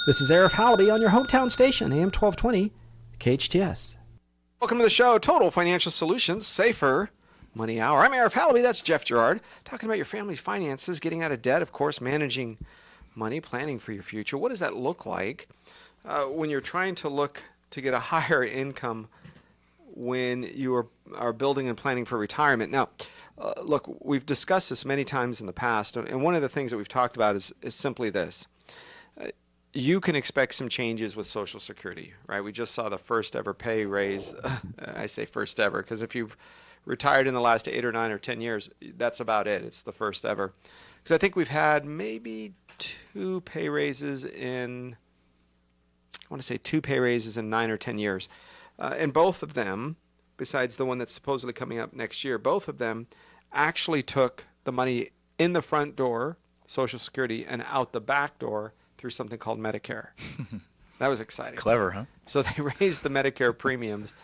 This is Arif Halaby on your hometown station, AM 1220, KHTS. Welcome to the show, Total Financial Solutions, Safer Money Hour. I'm Arif Halaby, that's Jeff Gerard, talking about your family's finances, getting out of debt, of course, managing money, planning for your future. What does that look like when you're trying to look to get a higher income when you are building and planning for retirement? Now, look, we've discussed this many times in the past, and one of the things that we've talked about is simply this. You can expect some changes with Social Security, right? We just saw the first ever pay raise. I say first ever because if you've retired in the last 8 or 9 or 10 years, that's about it. It's the first ever. Because I think we've had maybe two pay raises in 9 or 10 years. And both of them, besides the one that's supposedly coming up next year, both of them actually took the money in the front door, Social Security, and out the back door through something called Medicare. That was exciting. Clever, huh? So they raised the Medicare premiums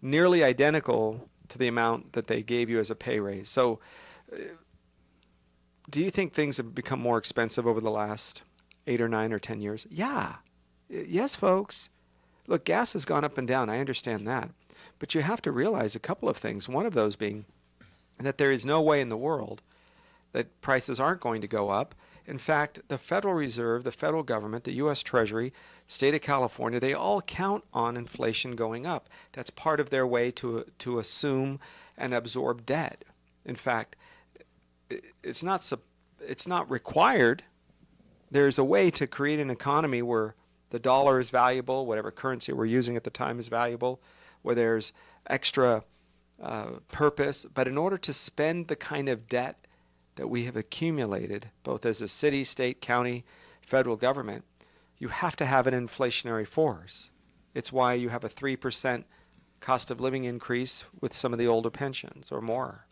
nearly identical to the amount that they gave you as a pay raise. So do you think things have become more expensive over the last 8 or 9 or 10 years? Yeah. Yes, folks. Look, gas has gone up and down. I understand that. But you have to realize a couple of things. One of those being that there is no way in the world that prices aren't going to go up. In fact, the Federal Reserve, the federal government, the U.S. Treasury, state of California, they all count on inflation going up. That's part of their way to assume and absorb debt. In fact, it's not required. There's a way to create an economy where the dollar is valuable, whatever currency we're using at the time is valuable, where there's extra purpose. But in order to spend the kind of debt that we have accumulated, both as a city, state, county, federal government, you have to have an inflationary force. It's why you have a 3% cost of living increase with some of the older pensions or more.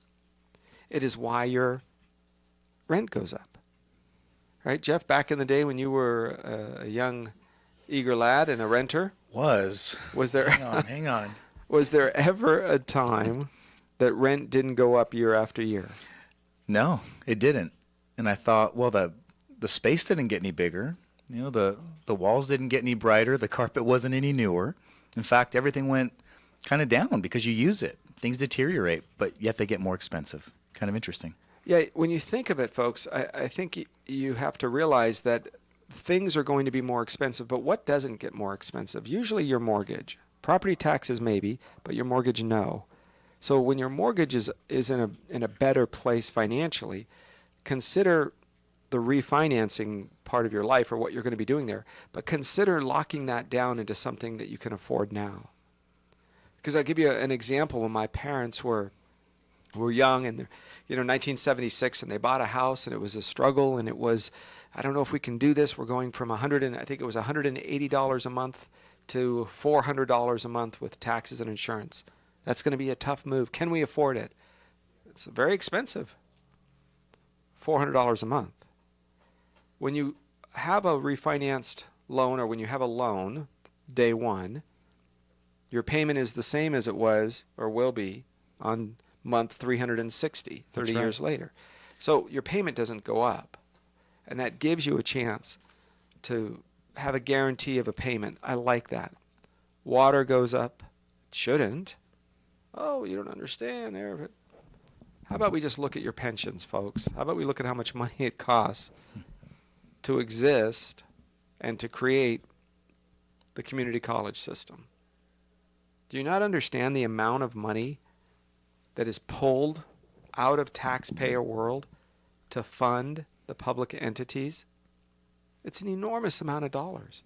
It is why your rent goes up. Right, Jeff, back in the day when you were a young, eager lad and a renter? Was there hang on. Was there ever a time that rent didn't go up year after year? No, it didn't. And I thought, well, the space didn't get any bigger. You know, the walls didn't get any brighter. The carpet wasn't any newer. In fact, everything went kind of down because you use it. Things deteriorate, but yet they get more expensive. Kind of interesting. Yeah, when you think of it, folks, I think you have to realize that things are going to be more expensive, but what doesn't get more expensive? Usually your mortgage. Property taxes maybe, but your mortgage, no. So when your mortgage is in a better place financially, consider the refinancing part of your life or what you're going to be doing there, but consider locking that down into something that you can afford now. Because I'll give you an example. When my parents were young and 1976, and they bought a house, and it was a struggle, and it was, I don't know if we can do this. We're going from $180 a month to $400 a month with taxes and insurance. That's going to be a tough move. Can we afford it? It's very expensive. $400 a month. When you have a refinanced loan, or when you have a loan, day one, your payment is the same as it was or will be on month 360, 30 years later. So your payment doesn't go up. And that gives you a chance to have a guarantee of a payment. I like that. Water goes up. It shouldn't. Oh, you don't understand. How about we just look at your pensions, folks? How about we look at how much money it costs to exist and to create the community college system? Do you not understand the amount of money that is pulled out of taxpayer world to fund the public entities? It's an enormous amount of dollars.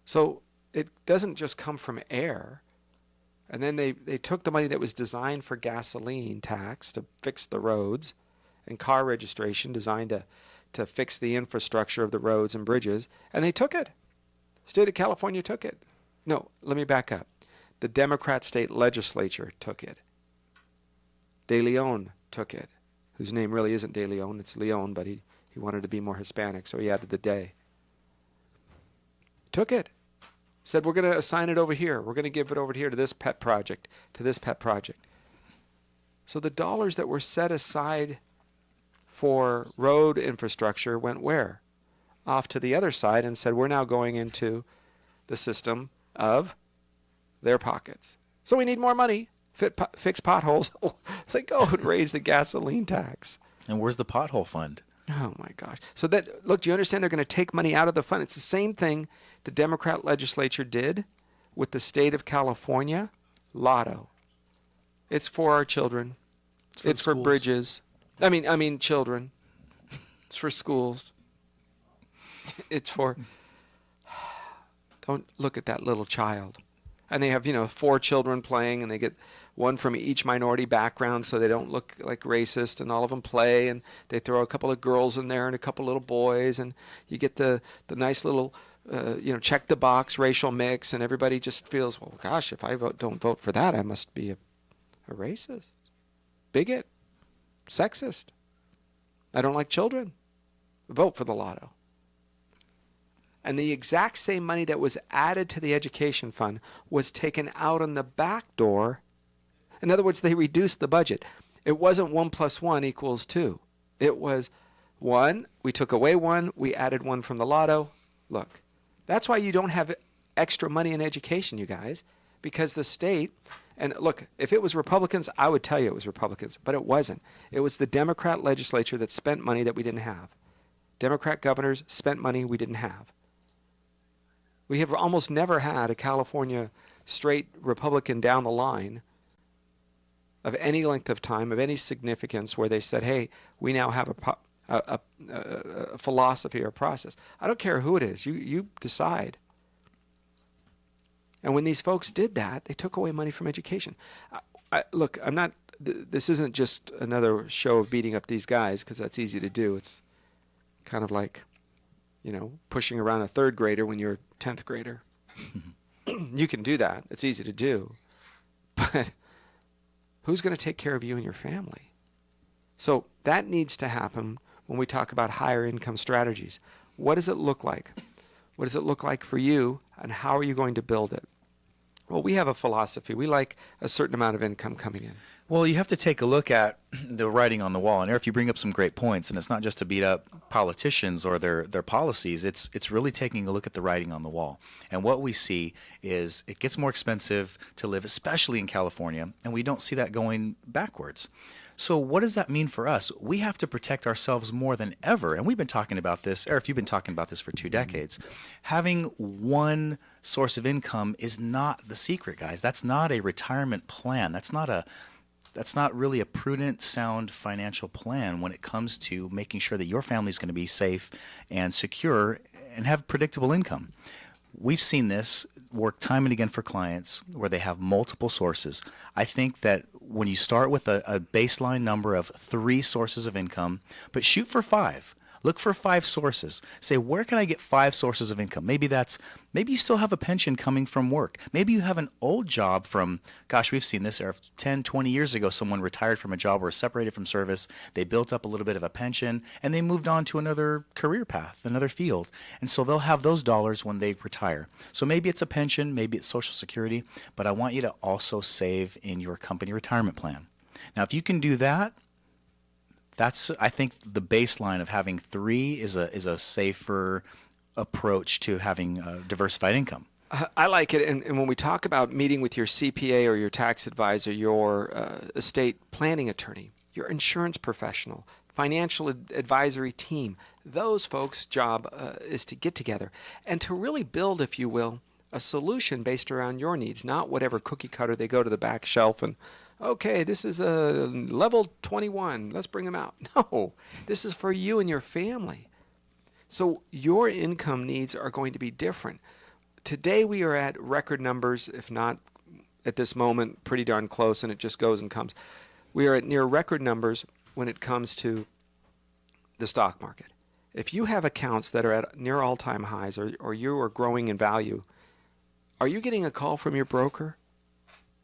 So it doesn't just come from air. And then they took the money that was designed for gasoline tax to fix the roads and car registration designed to fix the infrastructure of the roads and bridges, and they took it. State of California took it. No, let me back up. The Democrat state legislature took it. De Leon took it, whose name really isn't De Leon, it's Leon, but he wanted to be more Hispanic, so he added the de. Took it. Said, we're going to assign it over here. We're going to give it over here to this pet project, to this pet project. So the dollars that were set aside for road infrastructure went where? off to the other side and said, we're now going into the system of their pockets. So we need more money. Fix potholes. It's like, go and raise the gasoline tax. And where's the pothole fund? Oh my gosh. So that, look, do you understand they're going to take money out of the fund? It's the same thing the Democrat legislature did with the state of California lotto. It's for our children. It's for bridges. I mean children. It's for schools. It's for, don't look at that little child. And they have, 4 children playing, and they get one from each minority background so they don't look like racist, and all of them play, and they throw a couple of girls in there and a couple little boys, and you get the nice little, check the box racial mix, and everybody just feels, well, gosh, if I don't vote for that, I must be a racist, bigot, sexist. I don't like children. Vote for the lotto. And the exact same money that was added to the education fund was taken out on the back door. In other words, they reduced the budget. It wasn't 1 + 1 = 2. It was 1, we took away 1, we added 1 from the lotto. Look, that's why you don't have extra money in education, you guys, because the state, and look, if it was Republicans, I would tell you it was Republicans, but it wasn't. It was the Democrat legislature that spent money that we didn't have. Democrat governors spent money we didn't have. We have almost never had a California straight Republican down the line of any length of time, of any significance, where they said, hey, we now have a philosophy or process. I don't care who it is. You decide. And when these folks did that, they took away money from education. Look, I'm not, this isn't just another show of beating up these guys, because that's easy to do. It's kind of like, pushing around a 3rd grader when you're a 10th grader. You can do that. It's easy to do. But who's going to take care of you and your family? So that needs to happen when we talk about higher income strategies. What does it look like? What does it look like for you, and how are you going to build it? Well, we have a philosophy. We like a certain amount of income coming in. Well, you have to take a look at the writing on the wall. And Eric, you bring up some great points, and it's not just to beat up politicians or their policies. It's really taking a look at the writing on the wall. And what we see is it gets more expensive to live, especially in California, and we don't see that going backwards. So what does that mean for us? We have to protect ourselves more than ever. And we've been talking about this, Eric, you've been talking about this for 2 decades. Having one source of income is not the secret, guys. That's not a retirement plan. That's not really a prudent, sound financial plan when it comes to making sure that your family is going to be safe and secure and have predictable income. We've seen this work time and again for clients where they have multiple sources. I think that when you start with a baseline number of 3 sources of income, but shoot for 5. Look for 5 sources. Say, where can I get 5 sources of income? Maybe you still have a pension coming from work. Maybe you have an old job from, gosh, we've seen this 10, 20 years ago. Someone retired from a job or separated from service. They built up a little bit of a pension, and they moved on to another career path, another field. And so they'll have those dollars when they retire. So maybe it's a pension, maybe it's Social Security, but I want you to also save in your company retirement plan. Now, if you can do that, that's, I think, the baseline of having 3 is a safer approach to having diversified income. I like it. And when we talk about meeting with your CPA or your tax advisor, your estate planning attorney, your insurance professional, financial advisory team, those folks' job is to get together and to really build, if you will, a solution based around your needs, not whatever cookie cutter they go to the back shelf and, okay, this is a level 21. Let's bring them out. No, this is for you and your family. So your income needs are going to be different. Today we are at record numbers, if not at this moment, pretty darn close, and it just goes and comes. We are at near record numbers when it comes to the stock market. If you have accounts that are at near all-time highs or you are growing in value, are you getting a call from your broker?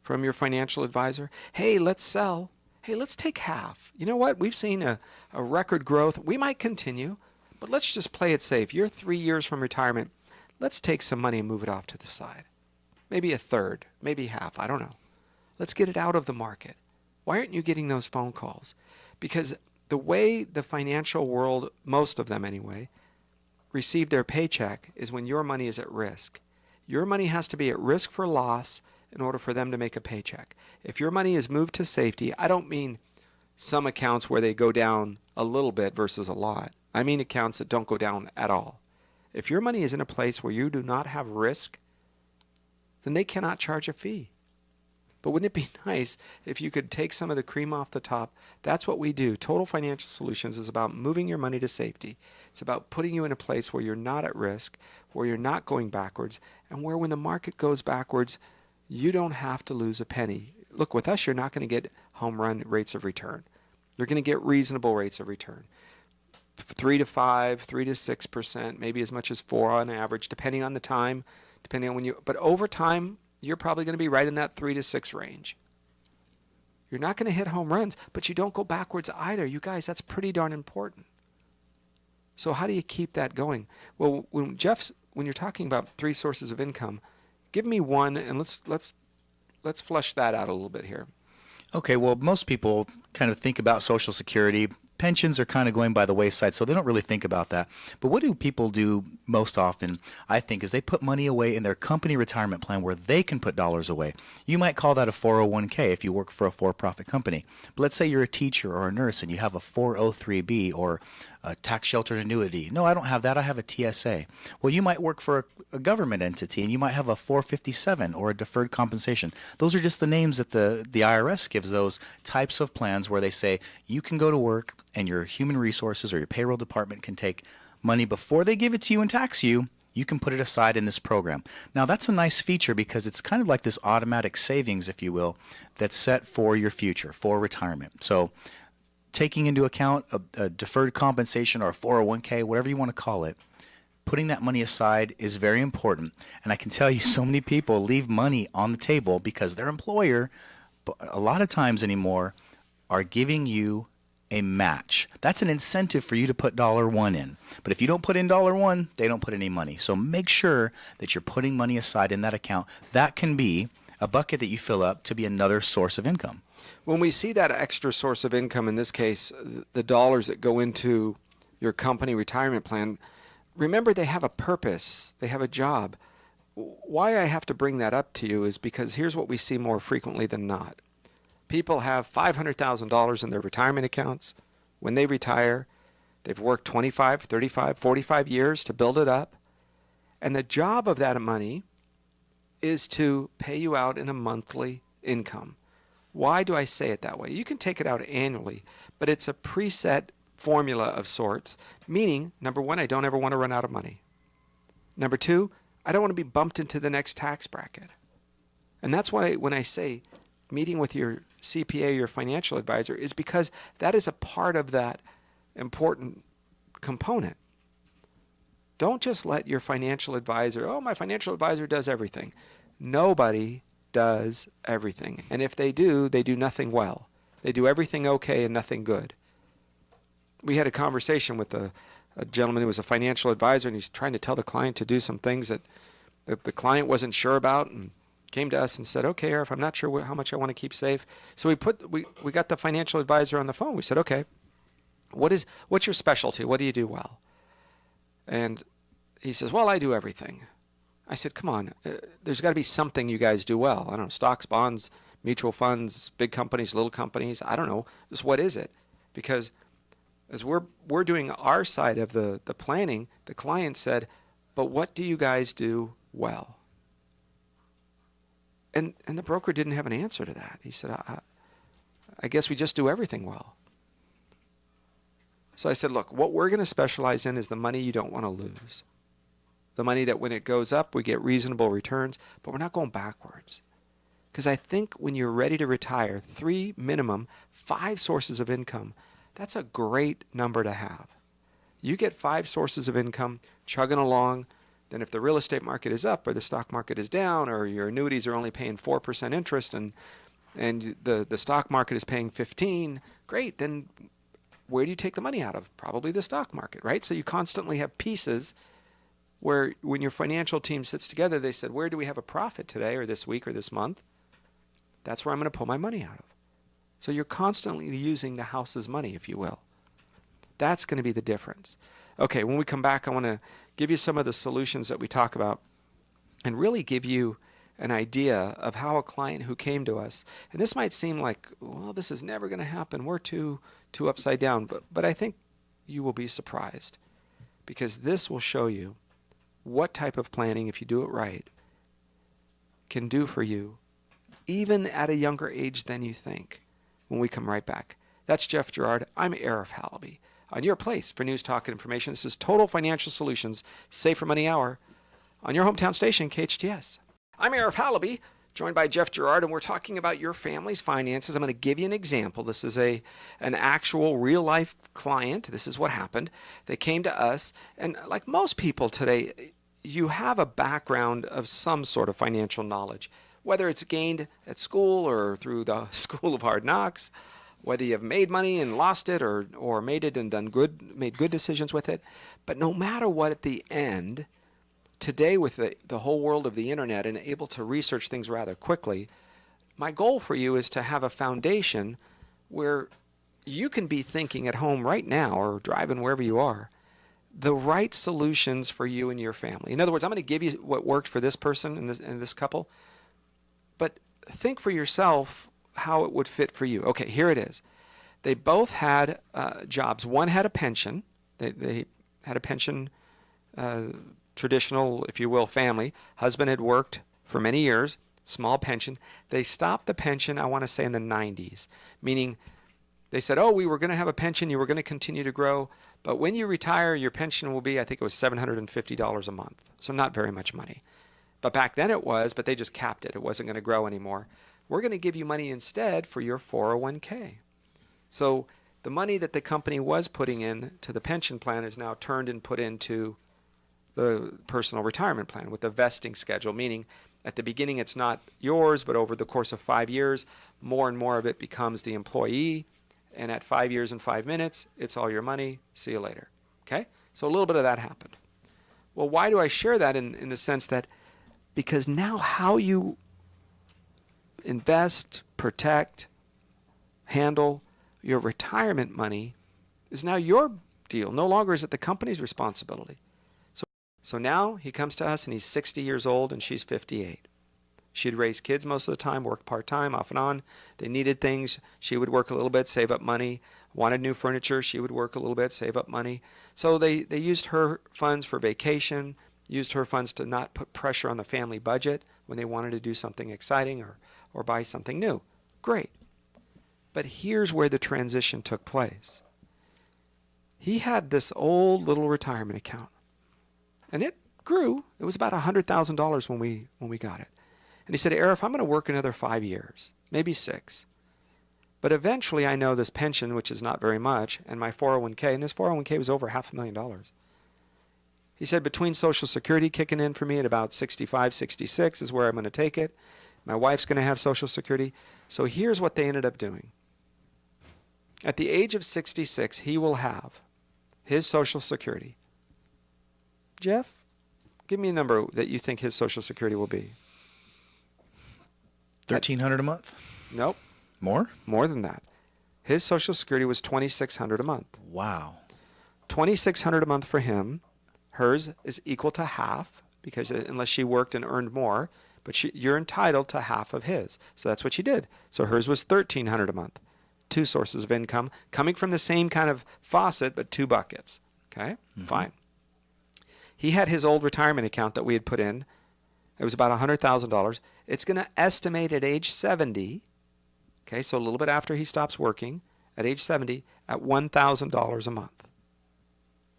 From your financial advisor? Hey, let's sell. Hey, let's take half. You know what? We've seen a record growth. We might continue, but let's just play it safe. You're 3 years from retirement. Let's take some money and move it off to the side. Maybe a third, maybe half. I don't know. Let's get it out of the market. Why aren't you getting those phone calls? Because the way the financial world, most of them anyway, receive their paycheck is when your money is at risk. Your money has to be at risk for loss in order for them to make a paycheck. If your money is moved to safety, I don't mean some accounts where they go down a little bit versus a lot. I mean accounts that don't go down at all. If your money is in a place where you do not have risk, then they cannot charge a fee. But wouldn't it be nice if you could take some of the cream off the top? That's what we do. Total Financial Solutions is about moving your money to safety. It's about putting you in a place where you're not at risk, where you're not going backwards, and where when the market goes backwards, you don't have to lose a penny. Look, with us, you're not going to get home run rates of return. You're going to get reasonable rates of return. 3 to 5, 3 to 6%, maybe as much as 4 on average, depending on the time, depending on when you, but over time, you're probably going to be right in that 3 to 6 range. You're not going to hit home runs, but you don't go backwards either. You guys, that's pretty darn important. So how do you keep that going? Well, when you're talking about 3 sources of income, give me one, and let's flesh that out a little bit here. Okay, well, most people kind of think about Social Security. Pensions are kind of going by the wayside, so they don't really think about that. But what do people do most often, I think, is they put money away in their company retirement plan where they can put dollars away. You might call that a 401k if you work for a for-profit company. But let's say you're a teacher or a nurse and you have a 403b or a tax sheltered annuity. No, I don't have that. I have a TSA. Well, you might work for a government entity and you might have a 457 or a deferred compensation. Those are just the names that the IRS gives those types of plans where they say you can go to work and your human resources or your payroll department can take money before they give it to you and tax you. You can put it aside in this program. Now, that's a nice feature because it's kind of like this automatic savings, if you will, that's set for your future, for retirement. So taking into account a deferred compensation or a 401k, whatever you want to call it, putting that money aside is very important. And I can tell you so many people leave money on the table because their employer, a lot of times anymore, are giving you a match. That's an incentive for you to put $1 in. But if you don't put in $1, they don't put any money. So make sure that you're putting money aside in that account. That can be a bucket that you fill up to be another source of income. When we see that extra source of income, in this case, the dollars that go into your company retirement plan, remember they have a purpose. They have a job. Why I have to bring that up to you is because here's what we see more frequently than not. People have $500,000 in their retirement accounts. When they retire, they've worked 25, 35, 45 years to build it up. And the job of that money is to pay you out in a monthly income. Why do I say it that way? You can take it out annually, but it's a preset formula of sorts, meaning, number one, I don't ever want to run out of money. Number two, I don't want to be bumped into the next tax bracket. And that's why when I say meeting with your CPA, your financial advisor, is because that is a part of that important component. Don't just let your financial advisor, oh, my financial advisor does everything. Nobody does everything. And if they do nothing well. They do everything okay and nothing good. We had a conversation with a gentleman who was a financial advisor, and he's trying to tell the client to do some things that the client wasn't sure about, and came to us and said, okay, Arif, I'm not sure how much I want to keep safe. So we got the financial advisor on the phone. We said, okay, what's your specialty? What do you do well? And he says, well, I do everything. I said, come on, there's got to be something you guys do well. I don't know, stocks, bonds, mutual funds, big companies, little companies. I don't know. Just what is it? Because as we're doing our side of the planning, the client said, but what do you guys do well? And the broker didn't have an answer to that. He said, I guess we just do everything well. So I said, look, what we're going to specialize in is the money you don't want to lose. The money that when it goes up, we get reasonable returns, but we're not going backwards. Because I think when you're ready to retire, 3 minimum, 5 sources of income, that's a great number to have. You get 5 sources of income chugging along. Then if the real estate market is up or the stock market is down or your annuities are only paying 4% interest and the stock market is paying 15, great. Then where do you take the money out of? Probably the stock market, right? So you constantly have pieces where when your financial team sits together, they said, where do we have a profit today or this week or this month? That's where I'm going to pull my money out of. So you're constantly using the house's money, if you will. That's going to be the difference. Okay, when we come back, I want to give you some of the solutions that we talk about and really give you an idea of how a client who came to us, and this might seem like, well, this is never going to happen. We're too upside down, but I think you will be surprised, because this will show you what type of planning, if you do it right, can do for you even at a younger age than you think, when we come right back. That's Jeff Gerard. I'm Arif Halaby. On your place for news, talk, and information, this is Total Financial Solutions, Save for Money Hour, on your hometown station, KHTS. I'm Arif Halaby, joined by Jeff Gerard, and we're talking about your family's finances. I'm going to give you an example. This is an actual real-life client. This is what happened. They came to us, and like most people today, you have a background of some sort of financial knowledge, whether it's gained at school or through the School of Hard Knocks, whether you've made money and lost it, or made it and made good decisions with it. But no matter what, at the end, today with the whole world of the internet and able to research things rather quickly, my goal for you is to have a foundation where you can be thinking at home right now or driving wherever you are, the right solutions for you and your family. In other words, I'm going to give you what worked for this person and this couple, but think for yourself how it would fit for you. Okay, here it is. They both had jobs. One had a pension. They had a pension, traditional, if you will, family. Husband had worked for many years, small pension. They stopped the pension, I want to say, in the 90s, meaning they said, oh, we were going to have a pension, you were going to continue to grow, but when you retire, your pension will be, I think it was $750 a month, so not very much money. But back then it was, but they just capped it. It wasn't going to grow anymore. We're going to give you money instead for your 401k. So the money that the company was putting in to the pension plan is now turned and put into the personal retirement plan with a vesting schedule, meaning at the beginning it's not yours, but over the course of 5 years, more and more of it becomes the employee. And at 5 years and 5 minutes, it's all your money. See you later. Okay? So a little bit of that happened. Well, why do I share that in the sense that because now how you invest, protect, handle your retirement money is now your deal. No longer is it the company's responsibility. So now he comes to us and he's 60 years old and she's 58. She'd raise kids most of the time, work part-time, off and on. They needed things. She would work a little bit, save up money. Wanted new furniture. She would work a little bit, save up money. So they used her funds for vacation, used her funds to not put pressure on the family budget when they wanted to do something exciting or buy something new. Great. But here's where the transition took place. He had this old little retirement account, and it grew. It was about $100,000 when we got it. And he said, Arif, I'm going to work another 5 years, maybe 6. But eventually I know this pension, which is not very much, and my 401k, and his 401k was over $500,000. He said, between Social Security kicking in for me at about 65, 66 is where I'm going to take it. My wife's going to have Social Security. So here's what they ended up doing. At the age of 66, he will have his Social Security. Jeff, give me a number that you think his Social Security will be. $1,300 a month? Nope. More? More than that. His Social Security was $2,600 a month. Wow. $2,600 a month for him. Hers is equal to half, because unless she worked and earned more, but you're entitled to half of his. So that's what she did. So hers was $1,300 a month. 2 sources of income coming from the same kind of faucet, but 2 buckets. Okay? Mm-hmm. Fine. He had his old retirement account that we had put in. It was about $100,000. It's going to estimate at age 70, okay, so a little bit after he stops working, at age 70, at $1,000 a month.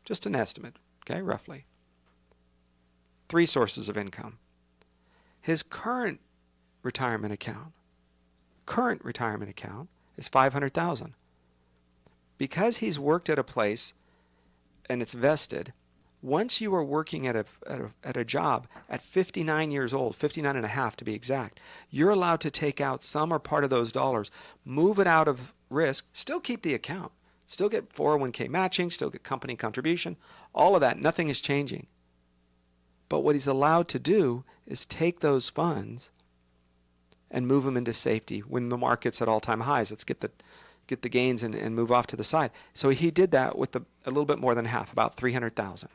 Just an estimate, okay, roughly. 3 sources of income. His current retirement account is $500,000. Because he's worked at a place and it's vested, once you are working at a job at 59 years old, 59 and a half to be exact, you're allowed to take out some or part of those dollars, move it out of risk, still keep the account, still get 401k matching, still get company contribution, all of that, nothing is changing. But what he's allowed to do is take those funds and move them into safety when the market's at all-time highs. Let's get the gains and move off to the side. So he did that with a little bit more than half, about 300,000.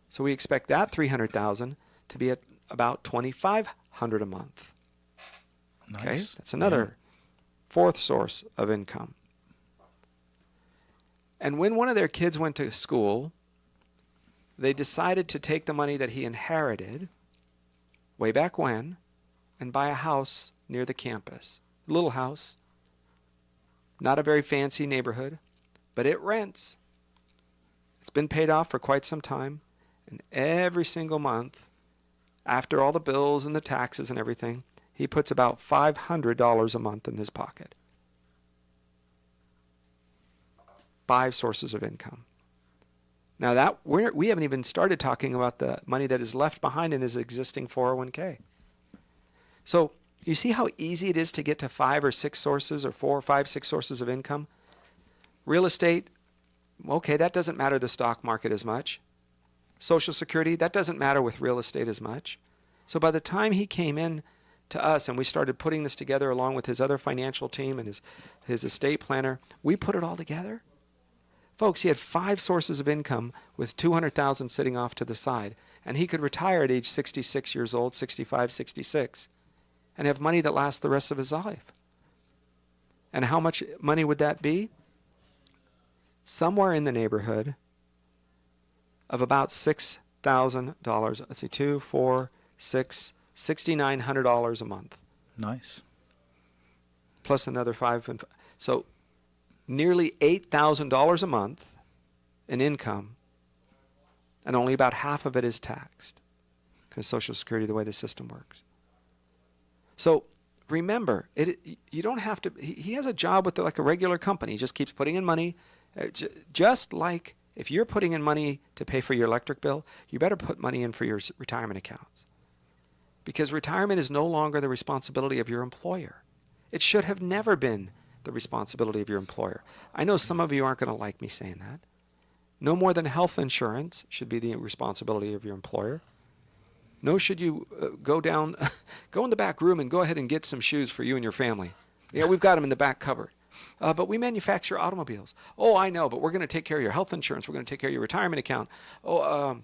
So we expect that 300,000 to be at about 2,500 a month. Nice. Okay, that's another fourth source of income. And when one of their kids went to school, they decided to take the money that he inherited way back when and buy a house near the campus. A little house, not a very fancy neighborhood, but it rents. It's been paid off for quite some time, and every single month, after all the bills and the taxes and everything, he puts about $500 a month in his pocket. 5 sources of income. Now that we haven't even started talking about the money that is left behind in his existing 401k. So you see how easy it is to get to 5 or 6 sources, or 4 or 5, 6 sources of income? Real estate, okay, that doesn't matter the stock market as much. Social Security, that doesn't matter with real estate as much. So by the time he came in to us and we started putting this together along with his other financial team and his estate planner, we put it all together. Folks, he had 5 sources of income with $200,000 sitting off to the side, and he could retire at age 66 years old, 65, 66, and have money that lasts the rest of his life. And how much money would that be? Somewhere in the neighborhood of about $6,000. Let's see, 2, 4, 6, $6,900 a month. Nice. Plus another 5. So nearly $8,000 a month in income, and only about half of it is taxed because Social Security, the way the system works. So remember, you don't have to. He has a job with like a regular company. He just keeps putting in money, just like if you're putting in money to pay for your electric bill, you better put money in for your retirement accounts, because retirement is no longer the responsibility of your employer. It should have never been the responsibility of your employer. I know some of you aren't going to like me saying that. No more than health insurance should be the responsibility of your employer. No, should you go in the back room and go ahead and get some shoes for you and your family. Yeah, we've got them in the back cupboard. But we manufacture automobiles. Oh, I know, but we're going to take care of your health insurance. We're going to take care of your retirement account. Oh,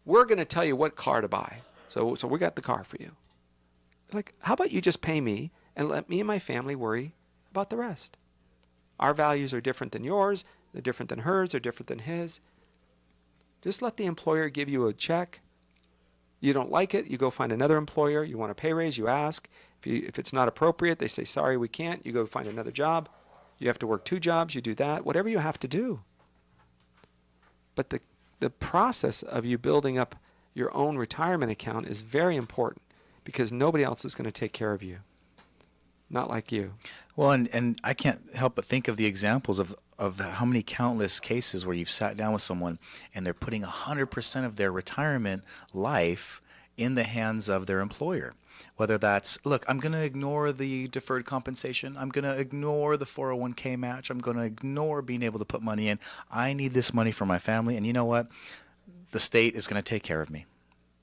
we're going to tell you what car to buy. So we got the car for you. Like, how about you just pay me and let me and my family worry about the rest? Our values are different than yours. They're different than hers. They're different than his. Just let the employer give you a check. You don't like it, you go find another employer. You want a pay raise, you ask. If it's not appropriate, they say, sorry, we can't. You go find another job. You have to work 2 jobs, you do that. Whatever you have to do. But the process of you building up your own retirement account is very important, because nobody else is going to take care of you. Not like you. Well, and I can't help but think of the examples of how many countless cases where you've sat down with someone and they're putting 100% of their retirement life in the hands of their employer. Whether that's, look, I'm going to ignore the deferred compensation. I'm going to ignore the 401k match. I'm going to ignore being able to put money in. I need this money for my family. And you know what? The state is going to take care of me.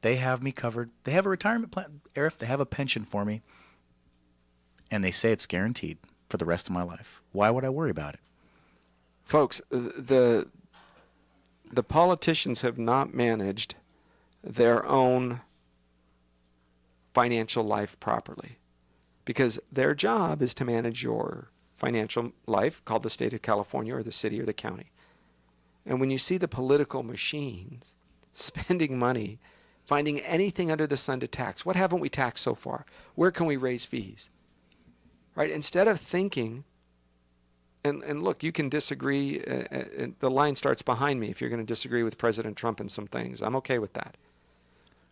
They have me covered. They have a retirement plan. Arif, they have a pension for me. And they say it's guaranteed for the rest of my life. Why would I worry about it? Folks, the politicians have not managed their own financial life properly, because their job is to manage your financial life, called the state of California or the city or the county. And when you see the political machines spending money, finding anything under the sun to tax, what haven't we taxed so far? Where can we raise fees? Right? Instead of thinking, and look, you can disagree, and the line starts behind me if you're going to disagree with President Trump in some things. I'm okay with that.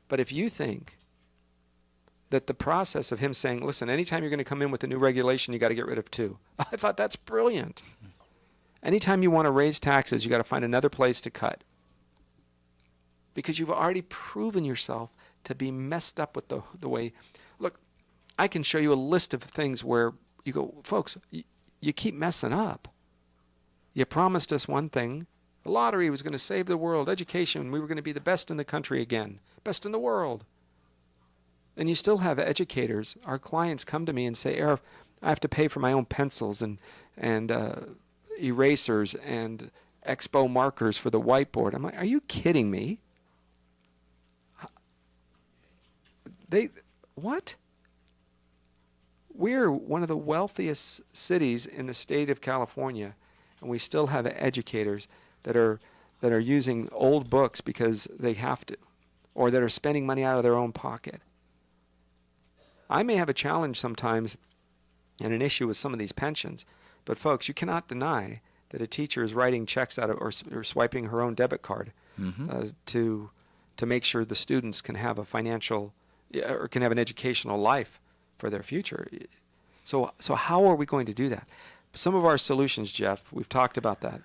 But if you think that the process of him saying, listen, anytime you're going to come in with a new regulation, you got to get rid of 2. I thought that's brilliant. Anytime you want to raise taxes, you got to find another place to cut, because you've already proven yourself to be messed up with the way. Look, I can show you a list of things where you go, folks, you keep messing up. You promised us one thing. The lottery was going to save the world. Education, we were going to be the best in the country again. Best in the world. And you still have educators. Our clients come to me and say, Arif, I have to pay for my own pencils and erasers and expo markers for the whiteboard. I'm like, are you kidding me? What? We're one of the wealthiest cities in the state of California, and we still have educators that are using old books because they have to, or that are spending money out of their own pocket. I may have a challenge sometimes and an issue with some of these pensions, but folks, you cannot deny that a teacher is writing checks out of or swiping her own debit card to make sure the students can have a financial or can have an educational life for their future. So how are we going to do that? Some of our solutions, Jeff, we've talked about that.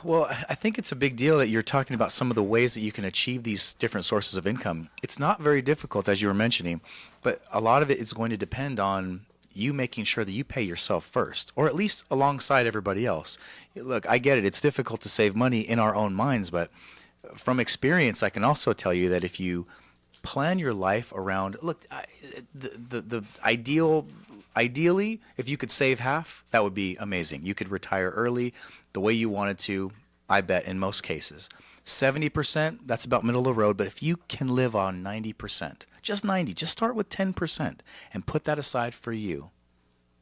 Well, I think it's a big deal that you're talking about some of the ways that you can achieve these different sources of income. It's not very difficult, as you were mentioning, but a lot of it is going to depend on you making sure that you pay yourself first, or at least alongside everybody else. Look, I get it. It's difficult to save money in our own minds, but from experience, I can also tell you that if you plan your life around, look, the ideally, if you could save half, that would be amazing. You could retire early the way you wanted to, I bet, in most cases. 70%, that's about middle of the road, but if you can live on 90%, just 90, just start with 10% and put that aside for you,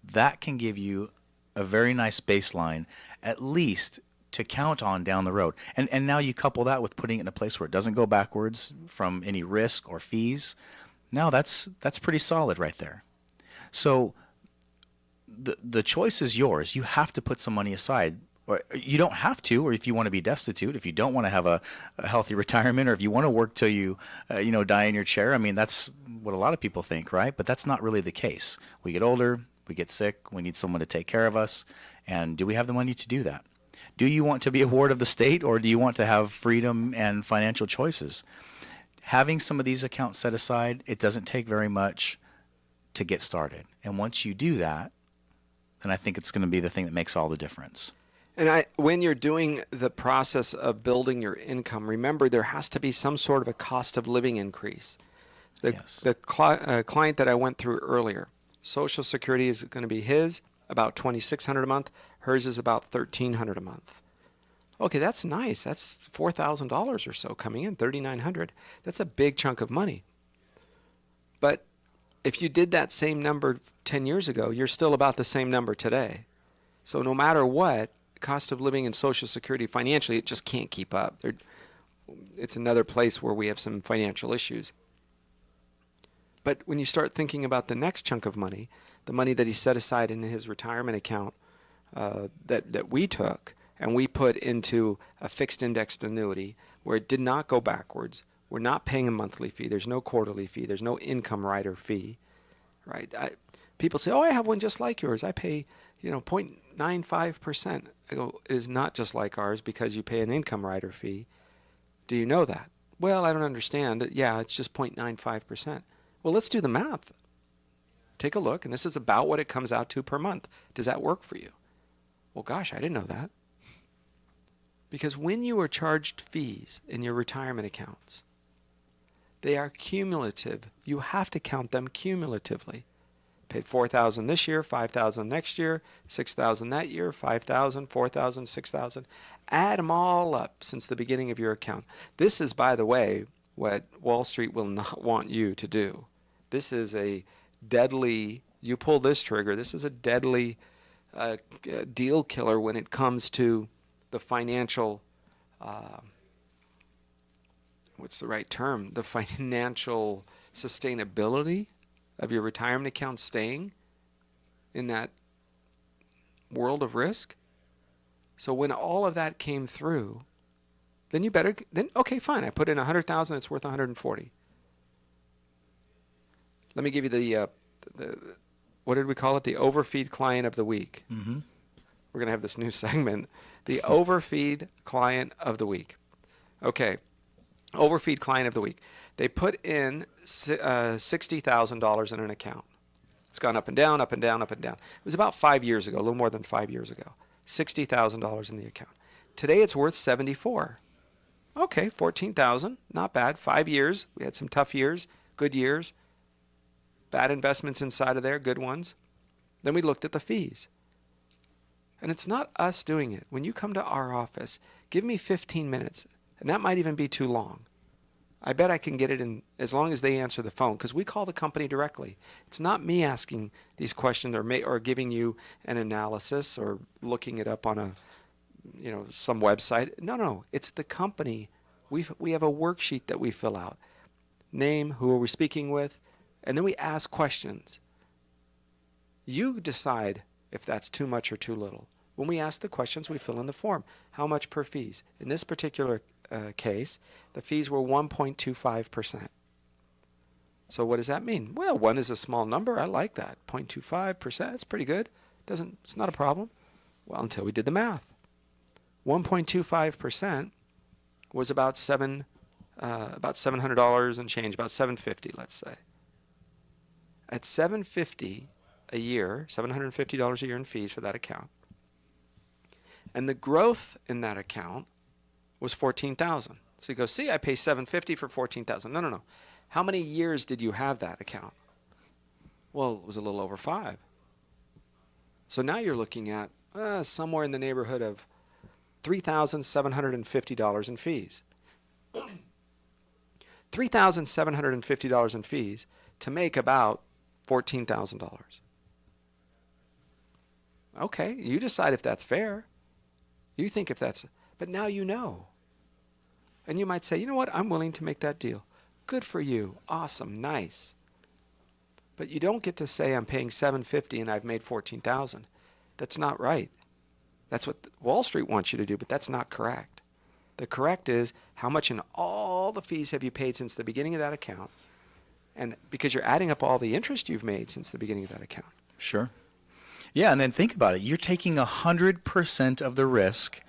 that can give you a very nice baseline, at least to count on down the road. And now you couple that with putting it in a place where it doesn't go backwards from any risk or fees. Now that's pretty solid right there. So the choice is yours. You have to put some money aside. Or you don't have to, or if you want to be destitute, if you don't want to have a healthy retirement, or if you want to work till you die in your chair. I mean, that's what a lot of people think, right? But that's not really the case. We get older, we get sick, we need someone to take care of us. And do we have the money to do that? Do you want to be a ward of the state, or do you want to have freedom and financial choices? Having some of these accounts set aside, it doesn't take very much to get started. And once you do that, then I think it's going to be the thing that makes all the difference. And when you're doing the process of building your income, remember there has to be some sort of a cost of living increase. The client that I went through earlier, Social Security is going to be his about $2,600 a month. Hers is about $1,300 a month. Okay, that's nice. That's $4,000 or so coming in, $3,900. That's a big chunk of money. But if you did that same number 10 years ago, you're still about the same number today. So no matter what, cost of living and Social Security financially, it just can't keep up. It's another place where we have some financial issues. But when you start thinking about the next chunk of money, the money that he set aside in his retirement account that we took and we put into a fixed indexed annuity where it did not go backwards, we're not paying a monthly fee, there's no quarterly fee, there's no income rider fee, right? People say, oh, I have one just like yours. I pay 0.95%. I go, it is not just like ours because you pay an income rider fee. Do you know that? Well, I don't understand. Yeah, it's just 0.95%. Well, let's do the math. Take a look, and this is about what it comes out to per month. Does that work for you? Well, gosh, I didn't know that. Because when you are charged fees in your retirement accounts, they are cumulative. You have to count them cumulatively. Paid $4,000 this year, $5,000 next year, $6,000 that year, $5,000, $4,000, $6,000. Add them all up since the beginning of your account. This is, by the way, what Wall Street will not want you to do. This is a deadly, you pull this trigger, this is a deadly deal killer when it comes to the financial, what's the right term? The financial sustainability of your retirement account staying in that world of risk. So when all of that came through, then okay, fine. I put in 100,000, it's worth 140. Let me give you the what did we call it? The overfeed client of the week. Mm-hmm. We're going to have this new segment, the overfeed client of the week. Okay, overfeed client of the week. They put in $60,000 in an account. It's gone up and down, up and down, up and down. It was about 5 years ago, a little more than 5 years ago. $60,000 in the account. Today it's worth $74,000. Okay, $14,000, not bad. 5 years, we had some tough years, good years. Bad investments inside of there, good ones. Then we looked at the fees. And it's not us doing it. When you come to our office, give me 15 minutes, and that might even be too long. I bet I can get it in as long as they answer the phone, because we call the company directly. It's not me asking these questions or giving you an analysis or looking it up on some website. No, it's the company. We have a worksheet that we fill out. Name, who are we speaking with, and then we ask questions. You decide if that's too much or too little. When we ask the questions, we fill in the form. How much per fees? In this particular case, the fees were 1.25%. So what does that mean? Well, 1 is a small number. I like that. 0.25%, that's pretty good. It's not a problem. Well, until we did the math. 1.25% was about $700 and change, about $750, let's say. At $750 a year, $750 a year in fees for that account, and the growth in that account was $14,000. So you go, see, I pay $750 for $14,000. No. How many years did you have that account? Well, it was a little over 5. So now you're looking at somewhere in the neighborhood of $3,750 in fees. $3,750 in fees to make about $14,000. Okay, you decide if that's fair. You think if that's, but now you know. And you might say, you know what, I'm willing to make that deal. Good for you. Awesome, nice. But you don't get to say I'm paying $750 and I've made $14,000. That's not right. That's what Wall Street wants you to do, but that's not correct. The correct is how much in all the fees have you paid since the beginning of that account? And because you're adding up all the interest you've made since the beginning of that account. Sure. Yeah, and then think about it. You're taking 100% of the risk,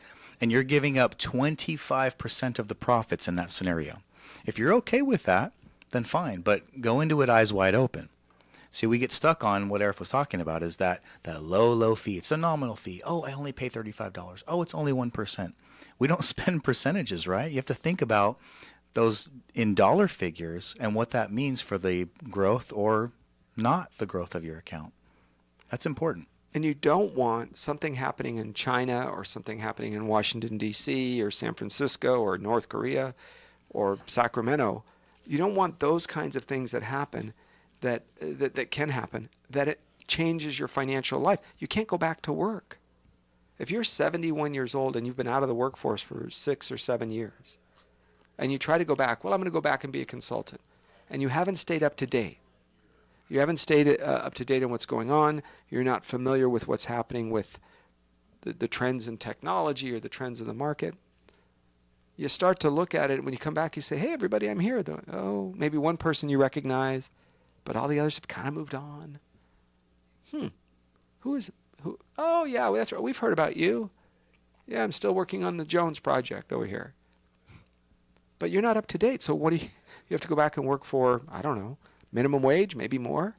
and you're giving up 25% of the profits in that scenario. If you're okay with that, then fine, but go into it eyes wide open. See, we get stuck on what Eric was talking about, is that low fee. It's a nominal fee. Oh, I only pay $35. Oh, it's only 1%. We don't spend percentages, right? You have to think about those in dollar figures and what that means for the growth or not the growth of your account. That's important. And you don't want something happening in China or something happening in Washington, D.C. or San Francisco or North Korea or Sacramento. You don't want those kinds of things that happen, that can happen, that it changes your financial life. You can't go back to work. If you're 71 years old and you've been out of the workforce for 6 or 7 years, and you try to go back, well, I'm going to go back and be a consultant, and you haven't stayed up to date. You haven't stayed up to date on what's going on. You're not familiar with what's happening with the trends in technology or the trends in the market. You start to look at it. When you come back, you say, hey, everybody, I'm here. Oh, maybe one person you recognize, but all the others have kind of moved on. Who? Oh, yeah, well, that's right. We've heard about you. Yeah, I'm still working on the Jones project over here. But you're not up to date. So what do you have to go back and work for, I don't know, minimum wage, maybe more?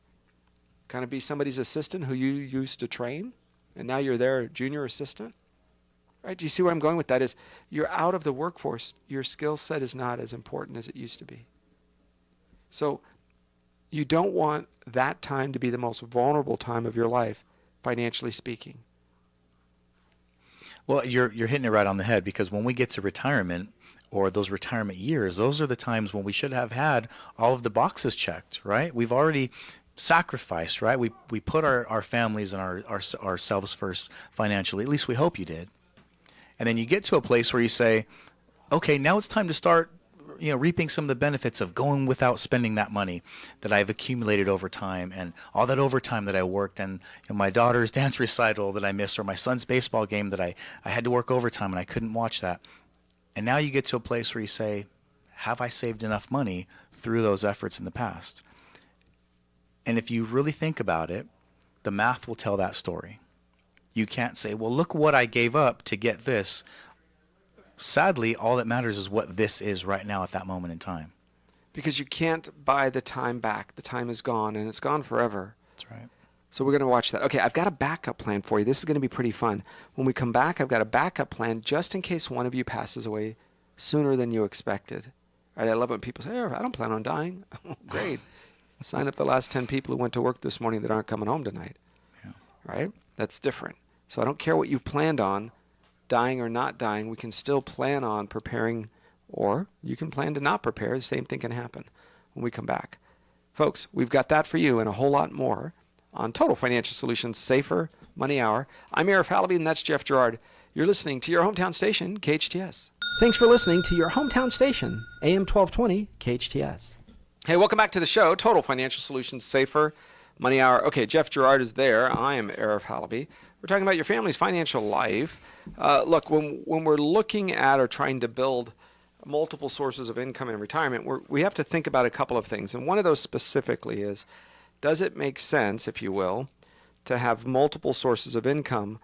Kind of be somebody's assistant who you used to train, and now you're their junior assistant? Right? Do you see where I'm going with that? Is you're out of the workforce. Your skill set is not as important as it used to be. So you don't want that time to be the most vulnerable time of your life, financially speaking. Well, you're hitting it right on the head, because when we get to retirement, or those retirement years, those are the times when we should have had all of the boxes checked, right? We've already sacrificed, right? We put our families and ourselves first financially. At least we hope you did. And then you get to a place where you say, okay, now it's time to start, reaping some of the benefits of going without spending that money that I've accumulated over time, and all that overtime that I worked, and my daughter's dance recital that I missed, or my son's baseball game that I had to work overtime and I couldn't watch that. And now you get to a place where you say, have I saved enough money through those efforts in the past? And if you really think about it, the math will tell that story. You can't say, well, look what I gave up to get this. Sadly, all that matters is what this is right now at that moment in time. Because you can't buy the time back. The time is gone, and it's gone forever. That's right. So we're going to watch that. Okay, I've got a backup plan for you. This is going to be pretty fun. When we come back, I've got a backup plan just in case one of you passes away sooner than you expected. Right? I love when people say, oh, I don't plan on dying. Great. Sign up the last 10 people who went to work this morning that aren't coming home tonight. Yeah. Right? That's different. So I don't care what you've planned on, dying or not dying, we can still plan on preparing, or you can plan to not prepare. The same thing can happen when we come back. Folks, we've got that for you and a whole lot more on Total Financial Solutions Safer Money Hour. I'm Arif Halaby, and that's Jeff Gerard. You're listening to your hometown station, KHTS. Thanks for listening to your hometown station, AM 1220, KHTS. Hey, welcome back to the show, Total Financial Solutions Safer Money Hour. Okay, Jeff Gerard is there. I am Arif Halaby. We're talking about your family's financial life. Look, when we're looking at or trying to build multiple sources of income in retirement, we have to think about a couple of things. And one of those specifically is, does it make sense, if you will, to have multiple sources of income,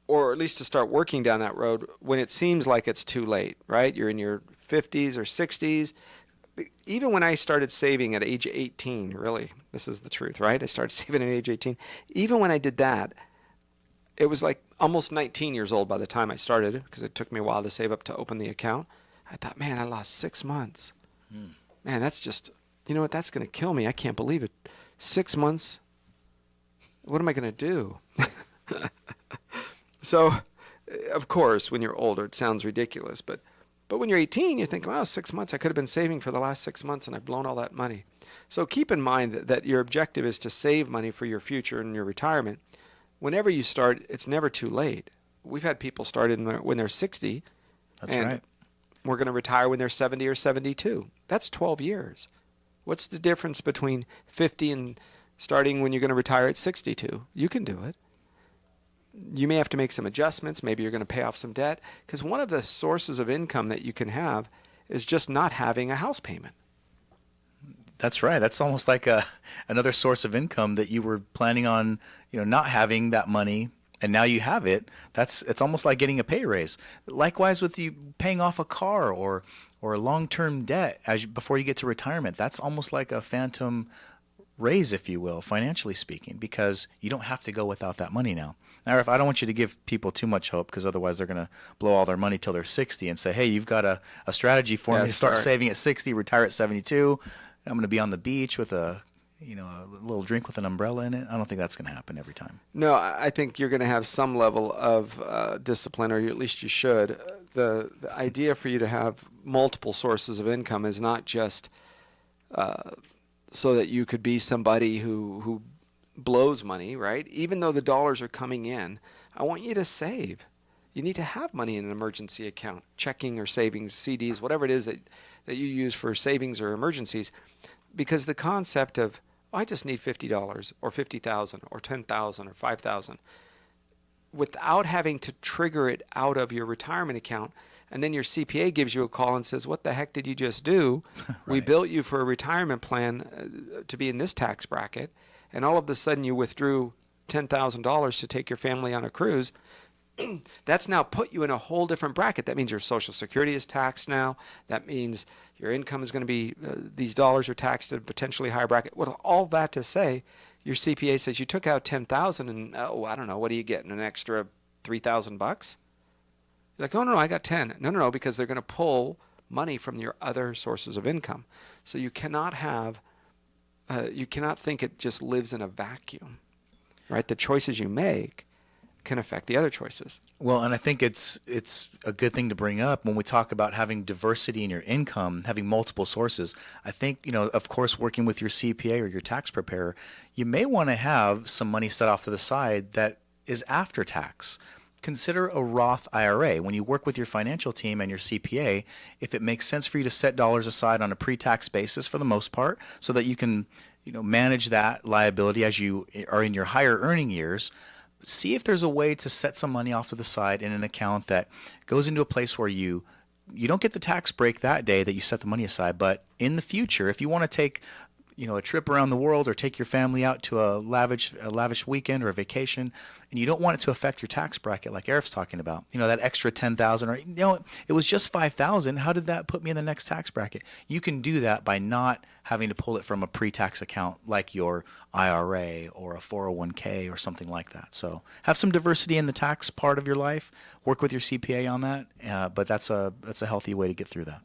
or at least to start working down that road when it seems like it's too late, right? You're in your 50s or 60s. Even when I started saving at age 18, really, this is the truth, right? I started saving at age 18. Even when I did that, it was like almost 19 years old by the time I started, because it took me a while to save up to open the account. I thought, man, I lost 6 months. Man, that's just, you know what, that's going to kill me. I can't believe it. 6 months? What am I going to do? So, of course, when you're older, it sounds ridiculous, but when you're 18, you think, wow, 6 months, I could have been saving for the last 6 months and I've blown all that money. So keep in mind that your objective is to save money for your future and your retirement. Whenever you start, it's never too late. We've had people start when they're 60. That's and right. We're going to retire when they're 70 or 72. That's 12 years. What's the difference between 50 and starting when you're going to retire at 62? You can do it. You may have to make some adjustments. Maybe you're going to pay off some debt, because one of the sources of income that you can have is just not having a house payment. That's right. That's almost like another source of income that you were planning on, not having that money, and now you have it. It's almost like getting a pay raise. Likewise with you paying off a car or a long-term debt before you get to retirement. That's almost like a phantom raise, if you will, financially speaking, because you don't have to go without that money now. Now, if I don't want you to give people too much hope, because otherwise they're going to blow all their money till they're 60 and say, hey, you've got a strategy for me to start saving at 60, retire at 72. I'm going to be on the beach with a little drink with an umbrella in it. I don't think that's going to happen every time. No, I think you're going to have some level of discipline, or at least you should. The idea for you to have multiple sources of income is not just so that you could be somebody who blows money, right? Even though the dollars are coming in, I want you to save. You need to have money in an emergency account, checking or savings, CDs, whatever it is that you use for savings or emergencies, because the concept of, I just need $50 or $50,000 or $10,000 or $5,000, without having to trigger it out of your retirement account, and then your CPA gives you a call and says, what the heck did you just do? Right. We built you for a retirement plan to be in this tax bracket, and all of a sudden you withdrew $10,000 to take your family on a cruise. That's now put you in a whole different bracket. That means your Social Security is taxed now. That means your income is going to be, these dollars are taxed at a potentially higher bracket. With all that to say, your CPA says you took out $10,000 and, I don't know, what are you getting, an extra $3,000? You're like, oh, no, I got 10. No, because they're going to pull money from your other sources of income. So you cannot think it just lives in a vacuum, right? The choices you make can affect the other choices. Well, and I think it's a good thing to bring up when we talk about having diversity in your income, having multiple sources. I think, of course, working with your CPA or your tax preparer, you may want to have some money set off to the side that is after tax. Consider a Roth IRA. When you work with your financial team and your CPA, if it makes sense for you to set dollars aside on a pre-tax basis for the most part, so that you can, manage that liability as you are in your higher earning years, see if there's a way to set some money off to the side in an account that goes into a place where you don't get the tax break that day that you set the money aside, but in the future, if you want to take a trip around the world or take your family out to a lavish weekend or a vacation, and you don't want it to affect your tax bracket like Eric's talking about, that extra $10,000, or it was just $5,000. How did that put me in the next tax bracket? You can do that by not having to pull it from a pre-tax account like your IRA or a 401k or something like that. So have some diversity in the tax part of your life. Work with your CPA on that, but that's a healthy way to get through that.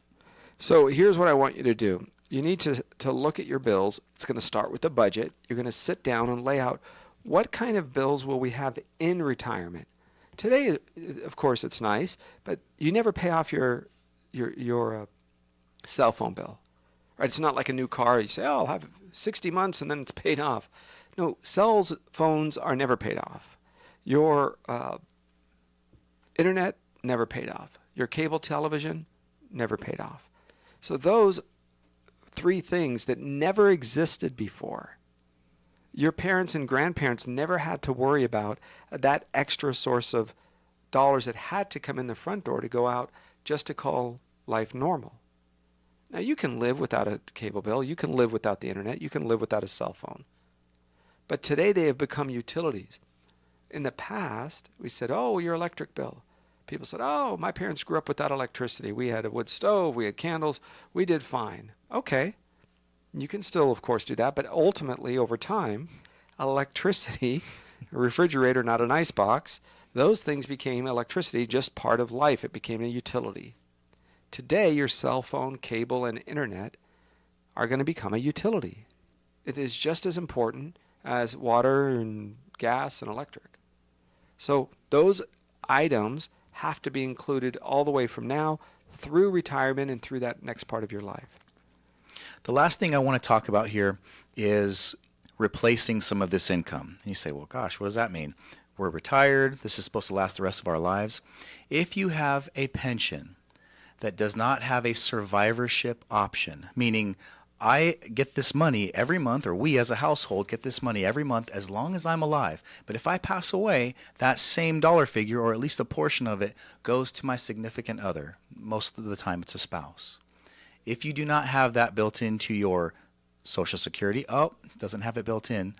So here's what I want you to do. You need to look at your bills. It's going to start with the budget. You're going to sit down and lay out What kind of bills will we have in retirement? Today, of course, it's nice, but you never pay off your cell phone bill. Right? It's not like a new car. You say, "Oh, I'll have 60 months and then it's paid off." No, cell phones are never paid off. Your internet never paid off. Your cable television never paid off. So those three things that never existed before, your parents and grandparents never had to worry about that extra source of dollars that had to come in the front door to go out just to call life normal. Now, you can live without a cable bill. You can live without the internet. You can live without a cell phone. But today they have become utilities. In the past, we said, "Oh, your electric bill." People said, "Oh, my parents grew up without electricity. We had a wood stove. We had candles. We did fine." Okay. You can still, of course, do that. But ultimately, over time, electricity, a refrigerator, not an ice box, those things became electricity, just part of life. It became a utility. Today, your cell phone, cable, and internet are going to become a utility. It is just as important as water and gas and electric. So those items have to be included all the way from now through retirement and through that next part of your life. The last thing I want to talk about here is replacing some of this income. And you say, well, gosh, what does that mean? We're retired. This is supposed to last the rest of our lives. If you have a pension that does not have a survivorship option, meaning I get this money every month, or we as a household get this money every month as long as I'm alive. But if I pass away, that same dollar figure, or at least a portion of it, goes to my significant other. Most of the time it's a spouse. If you do not have that built into your Social Security, it doesn't have it built in.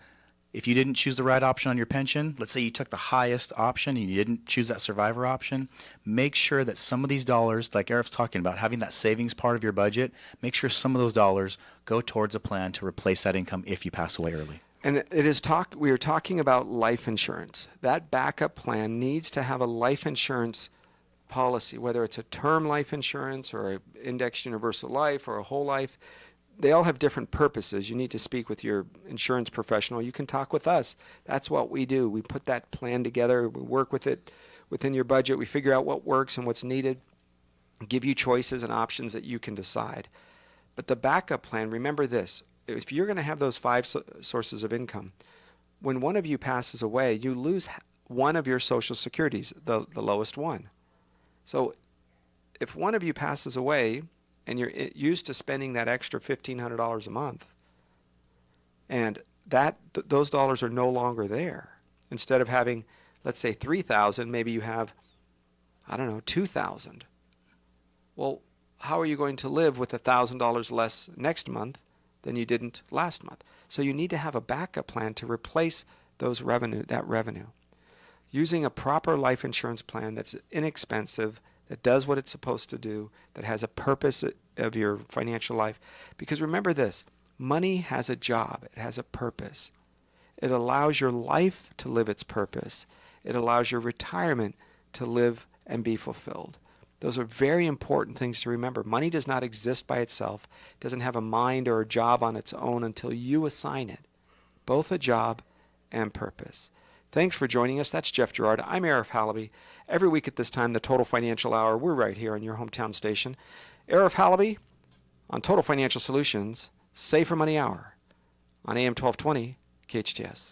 If you didn't choose the right option on your pension, let's say you took the highest option and you didn't choose that survivor option, make sure that some of these dollars, like Eric's talking about, having that savings part of your budget, make sure some of those dollars go towards a plan to replace that income if you pass away early. And we are talking about life insurance. That backup plan needs to have a life insurance policy, whether it's a term life insurance or an indexed universal life or a whole life. They all have different purposes. You need to speak with your insurance professional. You can talk with us. That's what we do. We put that plan together. We work with it within your budget. We figure out what works and what's needed, give you choices and options that you can decide. But the backup plan, remember this. If you're going to have those 5 sources of income, when one of you passes away, you lose one of your Social Securities, the lowest one. So if one of you passes away, and you're used to spending that extra $1,500 a month, and those dollars are no longer there. Instead of having, let's say, $3,000, maybe you have, $2,000. Well, how are you going to live with $1,000 less next month than you didn't last month? So you need to have a backup plan to replace that revenue. Using a proper life insurance plan that's inexpensive, that does what it's supposed to do, that has a purpose of your financial life. Because remember this, money has a job. It has a purpose. It allows your life to live its purpose. It allows your retirement to live and be fulfilled. Those are very important things to remember. Money does not exist by itself. It doesn't have a mind or a job on its own until you assign it, both a job and purpose. Thanks for joining us. That's Jeff Gerard. I'm Arif Halaby. Every week at this time, the Total Financial Hour, we're right here on your hometown station. Arif Halaby on Total Financial Solutions, Save for Money Hour on AM 1220 KHTS.